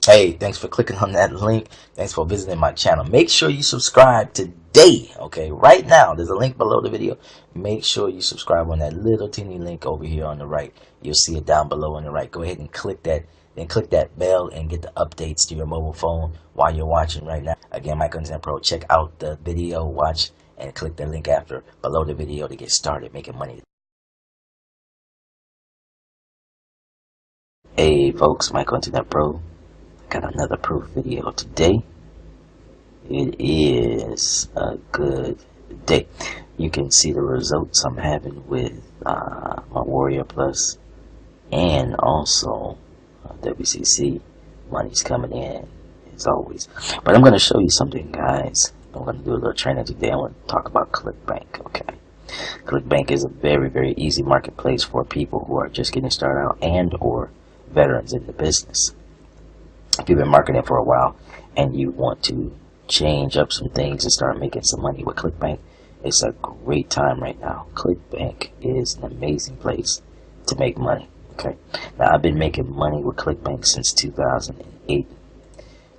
Hey, thanks for clicking on that link. Thanks for visiting my channel. Make sure you subscribe today, okay? Right now, there's a link below the video. Make sure you subscribe on that little teeny link over here on the right. You'll see it down below on the right. Go ahead and click that, then click that bell and get the updates to your mobile phone while you're watching right now. Again, my Content Pro, check out the video, watch, and click the link after below the video to get started making money. Hey folks, my Content Pro. Got another proof video today. It is a good day. You can see the results I'm having with my Warrior Plus and also WCC. Money's coming in as always. But I'm going to show you something, guys. I'm going to do a little training today. I want to talk about Clickbank. Okay. Clickbank is a very, very easy marketplace for people who are just getting started out and or veterans in the business. If you've been marketing for a while and you want to change up some things and start making some money with Clickbank, it's a great time right now. Clickbank is an amazing place to make money. Okay, now I've been making money with Clickbank since 2008,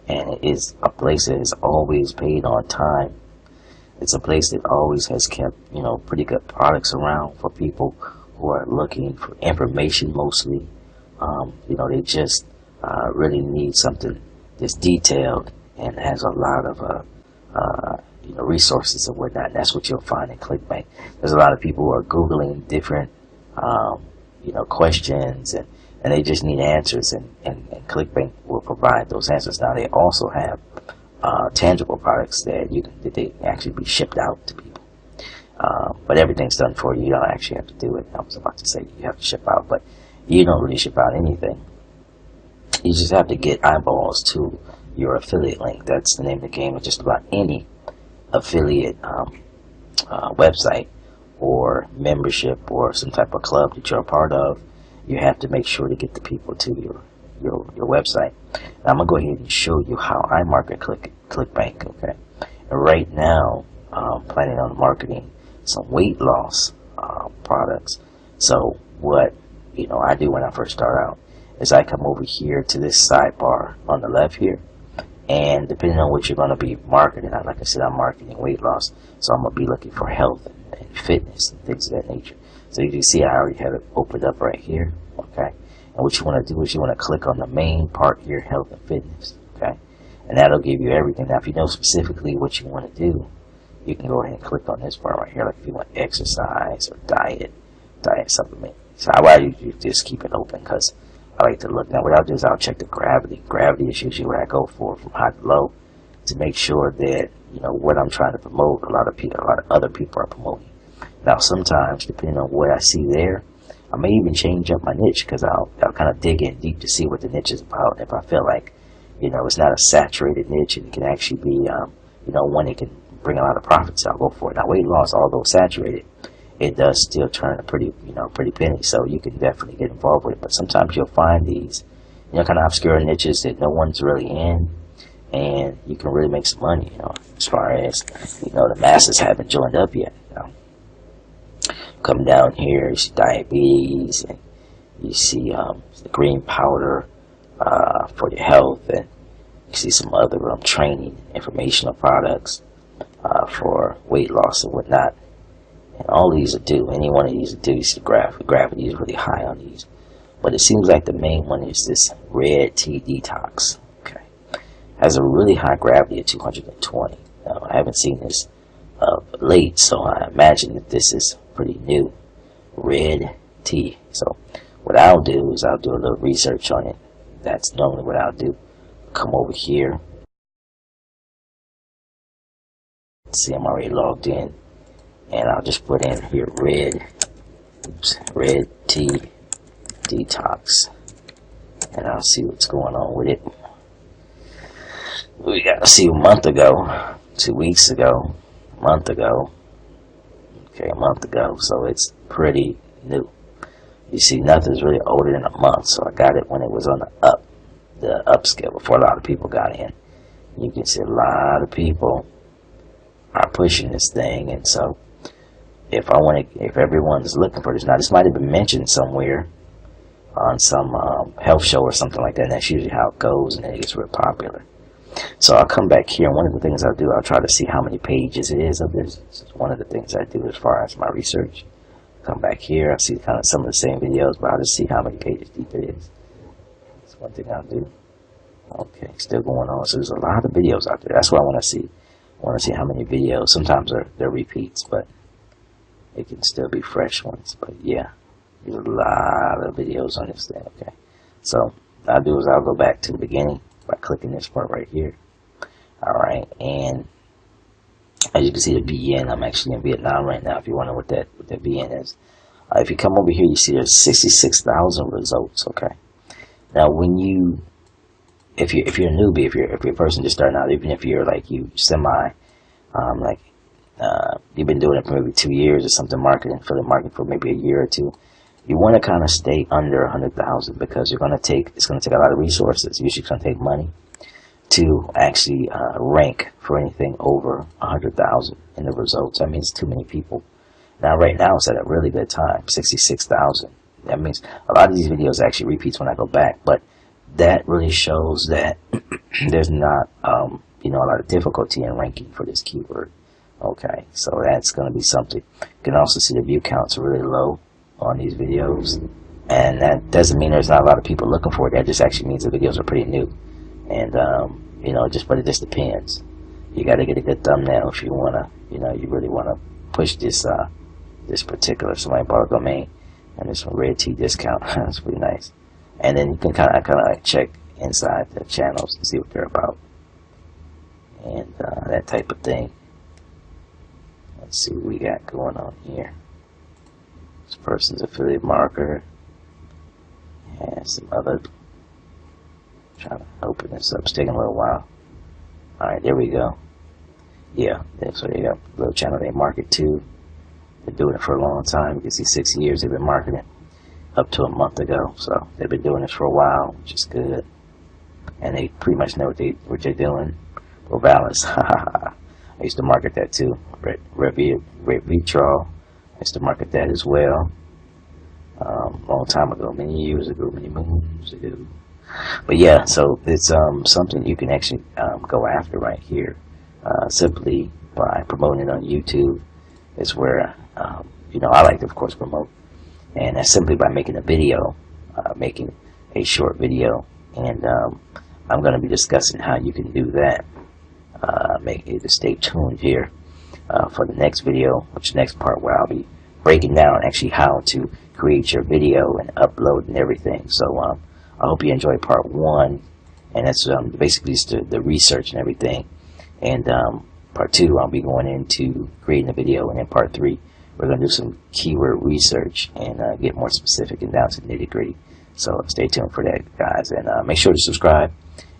and it is a place that has always paid on time. It's a place that always has kept, pretty good products around for people who are looking for information mostly. They just really need something that's detailed and has a lot of resources and whatnot. And that's what you'll find in Clickbank. There's a lot of people who are Googling different questions and they just need answers, and Clickbank will provide those answers. Now they also have tangible products that they actually be shipped out to people. But everything's done for you. You don't actually have to do it. I was about to say you have to ship out, but you don't really ship out anything. You just have to get eyeballs to your affiliate link. That's the name of the game with just about any affiliate website or membership or some type of club that you're a part of. You have to make sure to get the people to your website. Now, I'm going to go ahead and show you how I market Clickbank, okay? And right now, I'm planning on marketing some weight loss products. So what I do when I first start out is I come over here to this sidebar on the left here, and depending on what you're going to be marketing, like I said, I'm marketing weight loss, so I'm going to be looking for health and fitness and things of that nature. So you can see I already have it opened up right here, okay? And what you want to do is you want to click on the main part here, health and fitness, okay? And that'll give you everything. Now, if you know specifically what you want to do, you can go ahead and click on this part right here, like if you want exercise or diet supplement. So I rather you just keep it open because I like to look. Now what I'll do is I'll check the gravity. Gravity is usually what I go for from high to low to make sure that what I'm trying to promote, a lot of other people are promoting. Now sometimes, depending on what I see there, I may even change up my niche because I'll kind of dig in deep to see what the niche is about. If I feel like it's not a saturated niche and it can actually be one that can bring a lot of profits, I'll go for it. Now weight loss, although saturated, it does still turn a pretty penny, so you can definitely get involved with it. But sometimes you'll find these, kind of obscure niches that no one's really in, and you can really make some money, as far as, the masses haven't joined up yet, Come down here, you see diabetes, and you see the green powder for your health, and you see some other training, informational products for weight loss and whatnot. And all these will do. Any one of these will do. You see gravity is really high on these. But it seems like the main one is this red tea detox. Okay. Has a really high gravity of 220. Now, I haven't seen this late, so I imagine that this is pretty new. Red tea. So what I'll do is I'll do a little research on it. That's normally what I'll do. Come over here. See, I'm already logged in. And I'll just put in here red tea detox, and I'll see what's going on with it. We got to see a month ago, 2 weeks ago, a month ago. Okay, a month ago, so it's pretty new. You see, nothing's really older than a month, so I got it when it was on the upscale before a lot of people got in. You can see a lot of people are pushing this thing, and so if everyone's looking for this, now this might have been mentioned somewhere, on some health show or something like that, and that's usually how it goes, and then it gets real popular. So I'll come back here, and one of the things I'll do, I'll try to see how many pages it is of this. This is one of the things I do as far as my research. Come back here, I'll see kind of some of the same videos, but I'll just see how many pages deep it is. That's one thing I'll do. Okay, still going on. So there's a lot of videos out there. That's what I want to see. I want to see how many videos. Sometimes they're repeats, but it can still be fresh ones. But yeah, there's a lot of videos on this thing. Okay, so what I'll do is I'll go back to the beginning by clicking this part right here. Alright, and as you can see the VN, I'm actually in Vietnam right now if you wonder what that VN is. If you come over here, you see there's 66,000 results, okay? Now when you, if you're a newbie, if you're a person just starting out, even if you're like you you've been doing it for maybe 2 years or something, marketing for maybe a year or two, you want to kind of stay under 100,000 because it's going to take a lot of resources. Usually it's going to take money to actually rank for anything over 100,000 in the results. That means too many people. Now right now it's at a really good time, 66,000. That means a lot of these videos actually repeats when I go back, but that really shows that there's not a lot of difficulty in ranking for this keyword. Okay, so that's going to be something. You can also see the view counts are really low on these videos, and that doesn't mean there's not a lot of people looking for it. That just actually means the videos are pretty new, and but it just depends. You got to get a good thumbnail if you want to, you really want to push this particular. Somebody bought a domain, and there's some red tea discount. That's pretty nice. And then you can kind of like check inside the channels and see what they're about, and that type of thing. Let's see what we got going on here. This person's affiliate marketer. And some other. Trying to open this up. It's taking a little while. Alright, there we go. Yeah, so they got a little channel they market to. They're doing it for a long time. You can see 6 years they've been marketing, up to a month ago. So they've been doing this for a while, which is good. And they pretty much know what they're doing. Rovalis. I used to market that too. Retro. I used to market that as well. Long time ago, many years ago, many moons ago. But yeah, so it's something you can actually go after right here, simply by promoting it on YouTube. Is where I like to, of course, promote, and that's simply by making a video, making a short video, and I'm going to be discussing how you can do that. Stay tuned here for the next video, which next part where I'll be breaking down actually how to create your video and upload and everything. So I hope you enjoy part 1, and that's basically just the research and everything. And part 2, I'll be going into creating a video, and in part 3, we're going to do some keyword research and get more specific and down to the nitty-gritty. So stay tuned for that, guys, and make sure to subscribe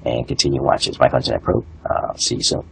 and continue watching. It's Mike Internet Pro. See you soon.